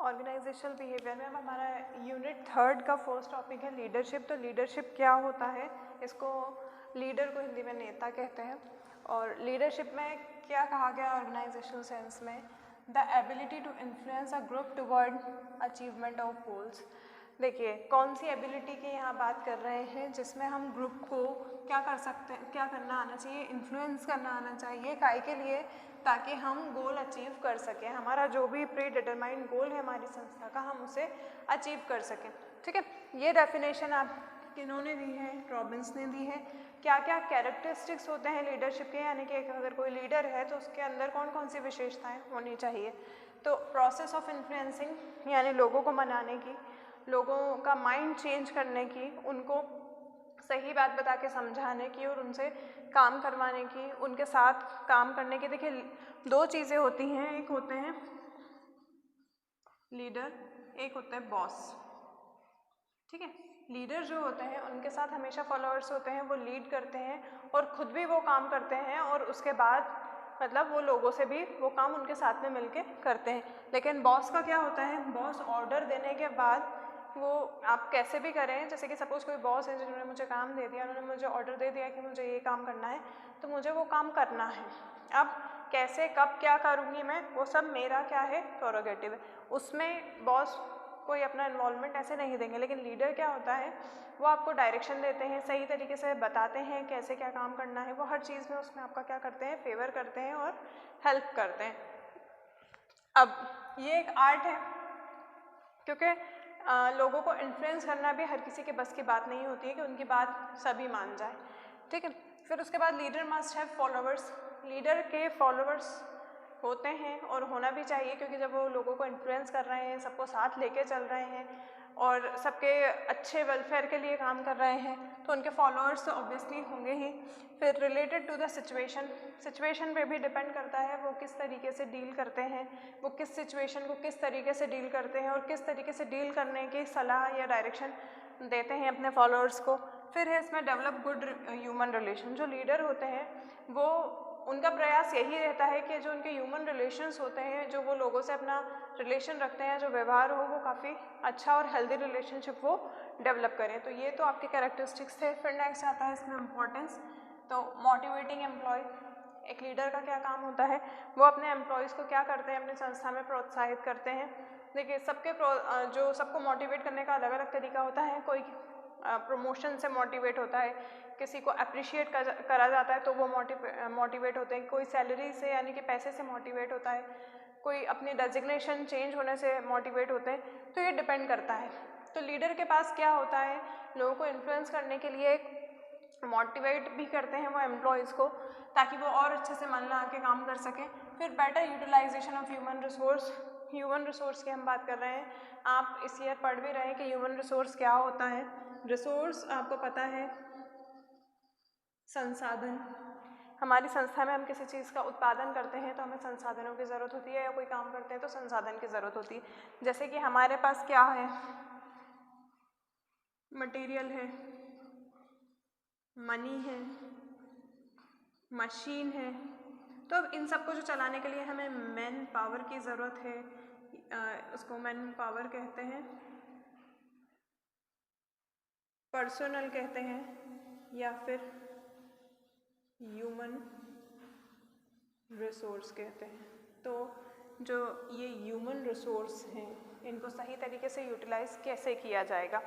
Organisational behaviour में अब हमारा यूनिट 3 का फर्स्ट टॉपिक है लीडरशिप। तो लीडरशिप क्या होता है, इसको लीडर को हिंदी में नेता कहते हैं। और लीडरशिप में क्या कहा गया ऑर्गेनाइजेशनल सेंस में, the ability to influence a group toward achievement of goals. देखिए कौन सी एबिलिटी की यहाँ बात कर रहे हैं, जिसमें हम ग्रुप को क्या कर सकते हैं, क्या करना आना चाहिए, इन्फ्लुएंस करना आना चाहिए काय के लिए, ताकि हम गोल अचीव कर सकें। हमारा जो भी प्री डिटरमाइंड गोल है हमारी संस्था का, हम उसे अचीव कर सकें। ठीक है, ये डेफिनेशन आप किन्होंने दी है, रॉबिन्स ने दी है। क्या क्या कैरेक्टरिस्टिक्स होते हैं लीडरशिप के, यानी कि अगर कोई लीडर है तो उसके अंदर कौन कौन सी विशेषताएं होनी चाहिए। तो प्रोसेस ऑफ इन्फ्लुएंसिंग यानी लोगों को मनाने की, लोगों का माइंड चेंज करने की, उनको सही बात बता के समझाने की और उनसे काम करवाने की, उनके साथ काम करने की। देखिए दो चीज़ें होती हैं, एक होते हैं लीडर, एक होता है बॉस। ठीक है, लीडर जो होते हैं उनके साथ हमेशा फॉलोअर्स होते हैं, वो लीड करते हैं और खुद भी वो काम करते हैं और उसके बाद मतलब वो लोगों से भी वो काम उनके साथ में मिलके करते हैं। लेकिन बॉस का क्या होता है, बॉस ऑर्डर देने के बाद वो आप कैसे भी करें, जैसे कि सपोज़ कोई बॉस है जिन्होंने मुझे काम दे दिया, उन्होंने मुझे ऑर्डर दे दिया कि मुझे ये काम करना है, तो मुझे वो काम करना है। अब कैसे कब क्या करूँगी मैं, वो सब मेरा क्या है, प्रोरोगेटिव है, उसमें बॉस कोई अपना इन्वॉल्वमेंट ऐसे नहीं देंगे। लेकिन लीडर क्या होता है, वो आपको डायरेक्शन देते हैं, सही तरीके से बताते हैं कैसे क्या काम करना है, वो हर चीज़ में उसमें आपका क्या करते हैं, फेवर करते हैं और हेल्प करते हैं। अब ये एक आर्ट है, क्योंकि लोगों को इन्फ्लुएंस करना भी हर किसी के बस की बात नहीं होती है कि उनकी बात सभी मान जाए। ठीक है, फिर उसके बाद leader must have followers. Leader के फॉलोअर्स होते हैं और होना भी चाहिए, क्योंकि जब वो लोगों को इन्फ्लुएंस कर रहे हैं, सबको साथ लेके चल रहे हैं और सबके अच्छे वेलफेयर के लिए काम कर रहे हैं, तो उनके फॉलोअर्स तो ऑब्वियसली होंगे ही। फिर related to the situation, situation पे भी डिपेंड करता है वो किस तरीके से डील करते हैं, वो किस सिचुएशन को किस तरीके से डील करते हैं और किस तरीके से डील करने की सलाह या डायरेक्शन देते हैं अपने फॉलोअर्स को। फिर है इसमें डेवलप गुड ह्यूमन रिलेशन। जो लीडर होते हैं वो उनका प्रयास यही रहता है कि जो उनके ह्यूमन रिलेशंस होते हैं, जो वो लोगों से अपना रिलेशन रखते हैं, जो व्यवहार हो, वो काफ़ी अच्छा और हेल्दी रिलेशनशिप वो डेवलप करें। तो ये तो आपके कैरेक्टरिस्टिक्स थे। फिर नेक्स्ट आता है इसमें इम्पोर्टेंस। तो मोटिवेटिंग एम्प्लॉय, एक लीडर का क्या काम होता है, वो अपने एम्प्लॉयज़ को क्या करते हैं, अपनी संस्था में प्रोत्साहित करते हैं। देखिए सबके जो सबको मोटिवेट करने का अलग अलग तरीका होता है। कोई प्रमोशन से मोटिवेट होता है, किसी को अप्रिशिएट करा जाता है तो वो मोटिवेट होते हैं, कोई सैलरी से यानी कि पैसे से मोटिवेट होता है, कोई अपनी डेजिग्नेशन चेंज होने से मोटिवेट होते हैं। तो ये डिपेंड करता है। तो लीडर के पास क्या होता है, लोगों को इन्फ्लुएंस करने के लिए मोटिवेट भी करते हैं वो एम्प्लॉयज़ को, ताकि वो और अच्छे से मन लगा के काम कर सकें। फिर better utilisation of human resource, human resource की हम बात कर रहे हैं। आप इस ईयर पढ़ भी रहे हैं कि ह्यूमन रिसोर्स क्या होता है। रिसोर्स आपको पता है संसाधन। हमारी संस्था में हम किसी चीज़ का उत्पादन करते हैं तो हमें संसाधनों की ज़रूरत होती है, या कोई काम करते हैं तो संसाधन की ज़रूरत होती है। जैसे कि हमारे पास क्या है, मटेरियल है, मनी है, मशीन है। तो अब इन सबको जो चलाने के लिए हमें मैन पावर की ज़रूरत है, उसको मैन पावर कहते हैं, पर्सनल कहते हैं, या फिर ह्यूमन रिसोर्स कहते हैं। तो जो ये ह्यूमन रिसोर्स हैं, इनको सही तरीके से यूटिलाइज़ कैसे किया जाएगा।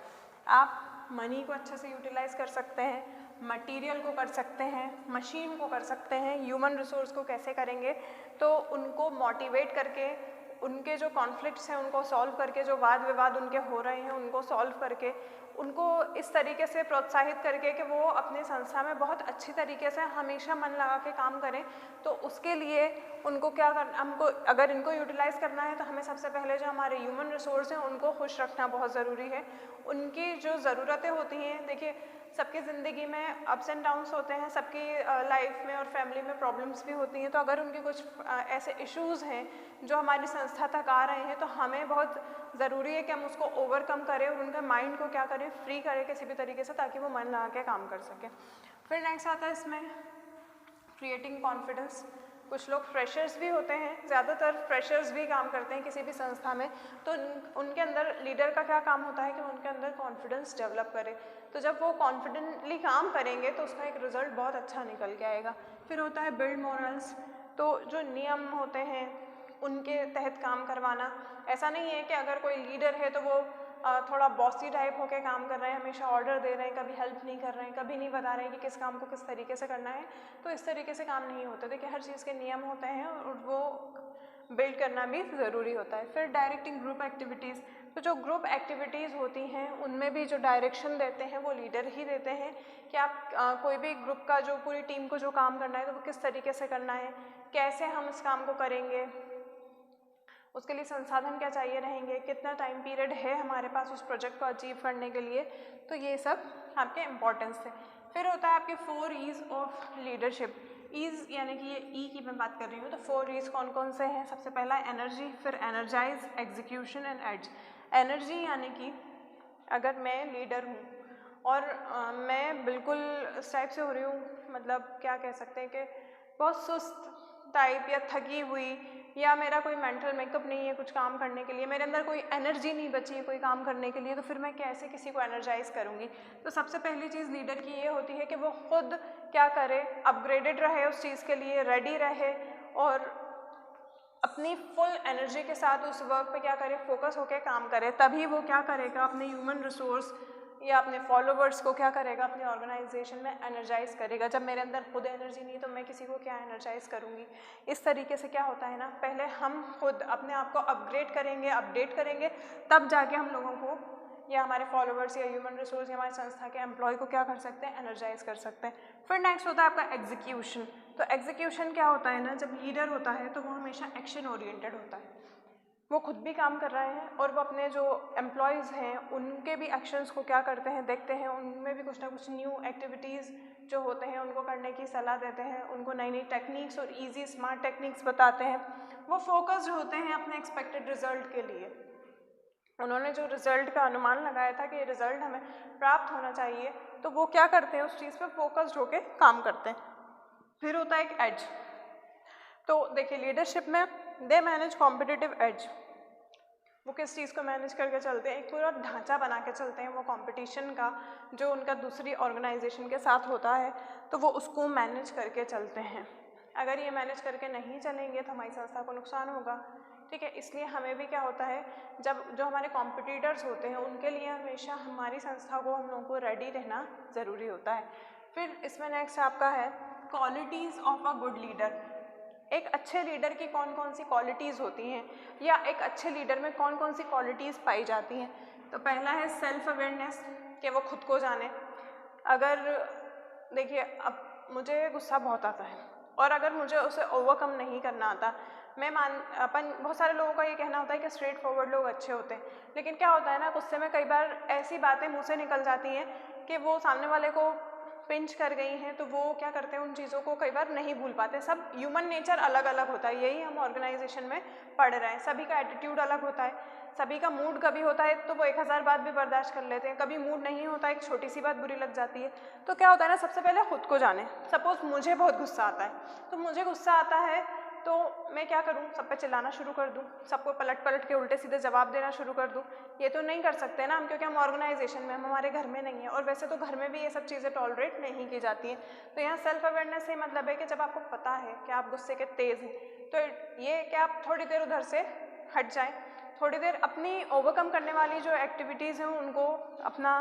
आप मनी को अच्छे से यूटिलाइज़ कर सकते हैं, मटेरियल को कर सकते हैं, मशीन को कर सकते हैं। ह्यूमन रिसोर्स को कैसे करेंगे, तो उनको मोटिवेट करके, उनके जो कॉन्फ्लिक्ट्स हैं उनको सॉल्व करके, जो वाद विवाद उनके हो रहे हैं उनको सॉल्व करके, उनको इस तरीके से प्रोत्साहित करके कि वो अपने संस्था में बहुत अच्छी तरीके से हमेशा मन लगा के काम करें। तो उसके लिए उनको क्या करना, हमको अगर इनको यूटिलाइज़ करना है तो हमें सबसे पहले जो हमारे ह्यूमन रिसोर्स हैं उनको खुश रखना बहुत ज़रूरी है। उनकी जो ज़रूरतें होती हैं, देखिए सबकी ज़िंदगी में अप्स एंड डाउन्स होते हैं, सबकी लाइफ में और फैमिली में प्रॉब्लम्स भी होती हैं। तो अगर उनके कुछ ऐसे इश्यूज़ हैं जो हमारी संस्था तक आ रहे हैं, तो हमें बहुत ज़रूरी है कि हम उसको ओवरकम करें और उनके माइंड को क्या करें, फ्री करें किसी भी तरीके से, ताकि वो मन लगा के काम कर सकें। फिर नेक्स्ट आता है इसमें क्रिएटिंग कॉन्फिडेंस। कुछ लोग फ्रेशर्स भी होते हैं, ज़्यादातर फ्रेशर्स भी काम करते हैं किसी भी संस्था में, तो उनके अंदर लीडर का क्या काम होता है कि उनके अंदर कॉन्फिडेंस डेवलप करे। तो जब वो कॉन्फिडेंटली काम करेंगे तो उसका एक रिज़ल्ट बहुत अच्छा निकल के आएगा। फिर होता है बिल्ड मॉरल्स, तो जो नियम होते हैं उनके तहत काम करवाना। ऐसा नहीं है कि अगर कोई लीडर है तो वो थोड़ा बॉसी टाइप होकर काम कर रहे हैं, हमेशा ऑर्डर दे रहे हैं, कभी हेल्प नहीं कर रहे हैं, कभी नहीं बता रहे हैं कि किस काम को किस तरीके से करना है। तो इस तरीके से काम नहीं होता। देखिए हर चीज़ के नियम होते हैं और वो बिल्ड करना भी ज़रूरी होता है। फिर डायरेक्टिंग ग्रुप एक्टिविटीज़, तो जो ग्रुप एक्टिविटीज़ होती हैं उनमें भी जो डायरेक्शन देते हैं वो लीडर ही देते हैं कि आप कोई भी ग्रुप का जो पूरी टीम को जो काम करना है तो वो किस तरीके से करना है, कैसे हम इस काम को करेंगे, उसके लिए संसाधन क्या चाहिए रहेंगे, कितना टाइम पीरियड है हमारे पास उस प्रोजेक्ट को अचीव करने के लिए। तो ये सब आपके इम्पोर्टेंस थे। फिर होता है आपके 4 ईज़ ऑफ लीडरशिप। ईज़ यानी कि ये ई की मैं बात कर रही हूँ, तो 4 ईज़ कौन कौन से हैं? सबसे पहला एनर्जी, फिर energise, execution and edge. Energy यानी कि अगर मैं लीडर हूँ और मैं बिल्कुल इस टाइप से हो रही हूँ, मतलब क्या कह सकते हैं कि बहुत सुस्त टाइप या थकी हुई, या मेरा कोई मेंटल मेकअप नहीं है कुछ काम करने के लिए, मेरे अंदर कोई एनर्जी नहीं बची है कोई काम करने के लिए, तो फिर मैं कैसे किसी को एनर्जाइज करूँगी? तो सबसे पहली चीज़ लीडर की ये होती है कि वो खुद क्या करे, अपग्रेडेड रहे, उस चीज़ के लिए रेडी रहे और अपनी फुल एनर्जी के साथ उस वर्क पे क्या करे, फोकस होकर काम करे। तभी वो क्या करेगा, अपने ह्यूमन रिसोर्स या अपने फॉलोवर्स को क्या करेगा, अपने ऑर्गेनाइजेशन में एनर्जाइज करेगा। जब मेरे अंदर खुद एनर्जी नहीं तो मैं किसी को क्या एनर्जाइज करूँगी? इस तरीके से क्या होता है ना, पहले हम खुद अपने आप को अपग्रेड करेंगे, अपडेट करेंगे, तब जाके हम लोगों को या हमारे फॉलोवर्स या ह्यूमन रिसोर्स या हमारी संस्था के एम्प्लॉय को क्या कर सकते हैं, एनर्जाइज कर सकते हैं। फिर नेक्स्ट होता है आपका एग्जीक्यूशन। तो एग्जीक्यूशन क्या होता है ना, जब लीडर होता है तो वो हमेशा एक्शन ओरिएंटेड होता है। वो खुद भी काम कर रहे हैं और वो अपने जो एम्प्लॉयज़ हैं उनके भी एक्शंस को क्या करते हैं, देखते हैं, उनमें भी कुछ ना कुछ न्यू एक्टिविटीज़ जो होते हैं उनको करने की सलाह देते हैं, उनको नई नई टेक्निक्स और इजी स्मार्ट टेक्निक्स बताते हैं। वो फोकस्ड होते हैं अपने एक्सपेक्टेड रिजल्ट के लिए। उन्होंने जो रिज़ल्ट का अनुमान लगाया था कि ये रिज़ल्ट हमें प्राप्त होना चाहिए, तो वो क्या करते हैं, उस चीज़ पे फोकस्ड होकर काम करते हैं। फिर होता है एक एज। तो देखिए लीडरशिप में दे मैनेज कॉम्पिटिटिव एज। वो किस चीज़ को मैनेज करके चलते हैं, एक पूरा ढांचा बना के चलते हैं। वो कंपटीशन का जो उनका दूसरी ऑर्गेनाइजेशन के साथ होता है तो वो उसको मैनेज करके चलते हैं। अगर ये मैनेज करके नहीं चलेंगे तो हमारी संस्था को नुकसान होगा, ठीक है। इसलिए हमें भी क्या होता है, जब जो हमारे कॉम्पिटिटर्स होते हैं उनके लिए हमेशा हमारी संस्था को, हम लोगों को रेडी रहना ज़रूरी होता है। फिर इसमें नेक्स्ट आपका है qualities of a good leader. एक अच्छे लीडर की कौन कौन सी क्वालिटीज़ होती हैं या एक अच्छे लीडर में कौन कौन सी क्वालिटीज़ पाई जाती हैं? तो पहला है सेल्फ अवेयरनेस, कि वो खुद को जाने। अगर देखिए अब मुझे गुस्सा बहुत आता है और अगर मुझे उसे ओवरकम नहीं करना आता, बहुत सारे लोगों का ये कहना होता है कि स्ट्रेट फॉरवर्ड लोग अच्छे होते हैं, लेकिन क्या होता है ना, गुस्से में कई बार ऐसी बातें मुँह से निकल जाती हैं कि वो सामने वाले को पिंच कर गई हैं, तो वो क्या करते हैं, उन चीज़ों को कई बार नहीं भूल पाते। सब ह्यूमन नेचर अलग अलग होता है, यही हम ऑर्गेनाइजेशन में पढ़ रहे हैं। सभी का एटीट्यूड अलग होता है, सभी का मूड कभी होता है तो वो 1000 बात भी बर्दाश्त कर लेते हैं, कभी मूड नहीं होता, एक छोटी सी बात बुरी लग जाती है। तो क्या होता है ना, सबसे पहले खुद को जाने। सपोज़ मुझे बहुत गुस्सा आता है, तो मुझे गुस्सा आता है तो मैं क्या करूं, सब पे चिल्लाना शुरू कर दूं, सबको पलट पलट के उल्टे सीधे जवाब देना शुरू कर दूं? ये तो नहीं कर सकते ना हम, क्योंकि हम ऑर्गेनाइजेशन में, हम हमारे घर में नहीं है, और वैसे तो घर में भी ये सब चीज़ें टॉलरेट नहीं की जाती हैं। तो यहाँ सेल्फ अवेयरनेस से मतलब है कि जब आपको पता है कि आप गुस्से के तेज़ हैं, तो ये कि आप थोड़ी देर उधर से हट जाएँ, थोड़ी देर अपनी ओवरकम करने वाली जो एक्टिविटीज़ हैं उनको अपना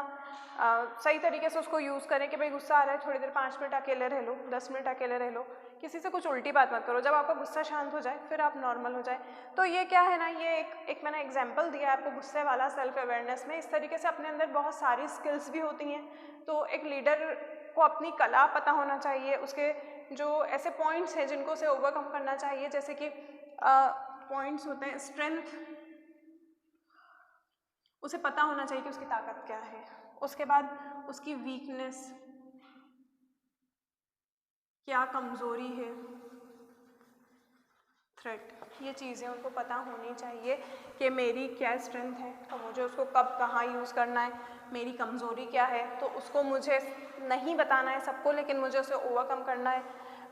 सही तरीके से उसको यूज़ करें कि भाई गुस्सा आ रहा है, थोड़ी देर 5 मिनट अकेले रह लो, 10 मिनट अकेले रह लो, किसी से कुछ उल्टी बात मत करो। जब आपका गुस्सा शांत हो जाए फिर आप नॉर्मल हो जाए। तो ये क्या है ना, ये एक मैंने एग्जांपल दिया आपको गुस्से वाला सेल्फ अवेयरनेस में। इस तरीके से अपने अंदर बहुत सारी स्किल्स भी होती हैं। तो एक लीडर को अपनी कला पता होना चाहिए, उसके जो ऐसे पॉइंट्स हैं जिनको उसे ओवरकम करना चाहिए, जैसे कि पॉइंट्स होते हैं स्ट्रेंथ, उसे पता होना चाहिए कि उसकी ताकत क्या है। उसके बाद उसकी वीकनेस, क्या कमज़ोरी है, थ्रेट, ये चीज़ें उनको पता होनी चाहिए कि मेरी क्या स्ट्रेंथ है और मुझे उसको कब कहाँ यूज़ करना है, मेरी कमज़ोरी क्या है तो उसको मुझे नहीं बताना है सबको, लेकिन मुझे उसे ओवरकम करना है।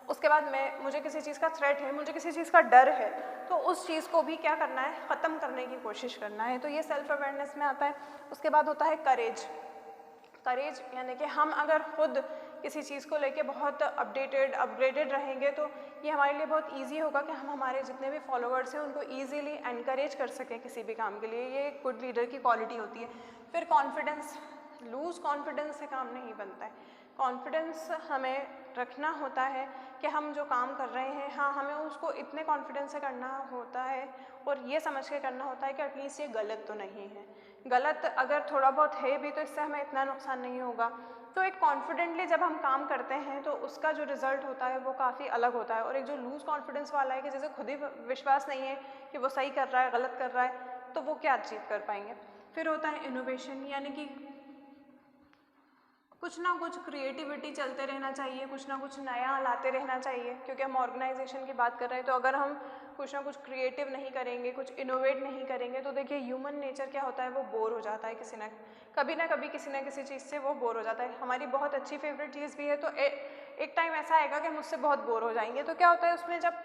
उसके बाद मुझे किसी चीज़ का थ्रेट है, मुझे किसी चीज़ का डर है, तो उस चीज़ को भी क्या करना है, ख़त्म करने की कोशिश करना है। तो ये सेल्फ अवेयरनेस में आता है। उसके बाद होता है करेज। करेज यानी कि हम अगर खुद किसी चीज़ को लेके बहुत अपग्रेडेड रहेंगे तो ये हमारे लिए बहुत इजी होगा कि हम हमारे जितने भी फॉलोअर्स हैं उनको इजीली एनकरेज कर सकें किसी भी काम के लिए। ये गुड लीडर की क्वालिटी होती है। फिर कॉन्फिडेंस, लूज़ कॉन्फिडेंस से काम नहीं बनता है। कॉन्फिडेंस हमें रखना होता है कि हम जो काम कर रहे हैं, हाँ, हमें उसको इतने कॉन्फिडेंस से करना होता है और ये समझ के करना होता है कि एटलीस्ट ये गलत तो नहीं है। गलत अगर थोड़ा बहुत है भी तो इससे हमें इतना नुकसान नहीं होगा। तो एक कॉन्फिडेंटली जब हम काम करते हैं तो उसका जो रिज़ल्ट होता है वो काफ़ी अलग होता है। और एक जो लूज़ कॉन्फिडेंस वाला है कि जैसे खुद ही विश्वास नहीं है कि वो सही कर रहा है, गलत कर रहा है, तो वो क्या अचीव कर पाएंगे। फिर होता है इनोवेशन, यानी कि कुछ ना कुछ क्रिएटिविटी चलते रहना चाहिए, कुछ ना कुछ नया लाते रहना चाहिए। क्योंकि हम ऑर्गेनाइजेशन की बात कर रहे हैं तो अगर हम कुछ ना कुछ क्रिएटिव नहीं करेंगे, कुछ इनोवेट नहीं करेंगे तो देखिए ह्यूमन नेचर क्या होता है, वो बोर हो जाता है किसी ना कभी किसी ना किसी चीज़ से वो बोर हो जाता है। हमारी बहुत अच्छी फेवरेट चीज़ भी है तो एक टाइम ऐसा आएगा कि हम उससे बहुत बोर हो जाएंगे। तो क्या होता है उसमें, जब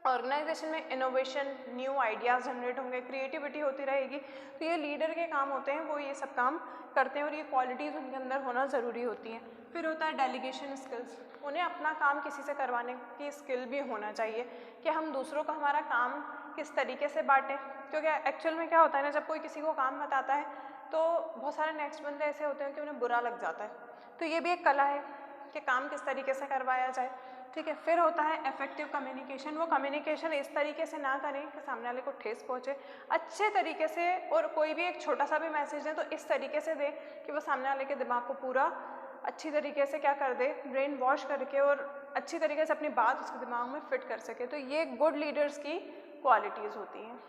ऑर्गेनाइजेशन में इनोवेशन, न्यू आइडियाज़ जनरेट होंगे, क्रिएटिविटी होती रहेगी, तो ये लीडर के काम होते हैं, वो ये सब काम करते हैं और ये क्वालिटीज़ उनके अंदर होना ज़रूरी होती हैं। फिर होता है डेलीगेशन स्किल्स। उन्हें अपना काम किसी से करवाने की स्किल भी होना चाहिए कि हम दूसरों को हमारा काम किस तरीके से बांटें। क्योंकि एक्चुअल में क्या होता है ना, जब कोई किसी को काम बताता है तो बहुत सारे नेक्स्ट बंदे ऐसे होते हैं कि उन्हें बुरा लग जाता है। तो ये भी एक कला है कि काम किस तरीके से करवाया जाए। ठीक है। फिर होता है इफेक्टिव कम्युनिकेशन। वो कम्युनिकेशन इस तरीके से ना करें कि सामने वाले को ठेस पहुँचे, अच्छे तरीके से, और कोई भी एक छोटा सा भी मैसेज दें तो इस तरीके से दें कि वो सामने वाले के दिमाग को पूरा अच्छी तरीके से क्या कर दे, ब्रेन वॉश करके, और अच्छी तरीके से अपनी बात उसके दिमाग में फिट कर सके। तो ये गुड लीडर्स की क्वालिटीज़ होती हैं।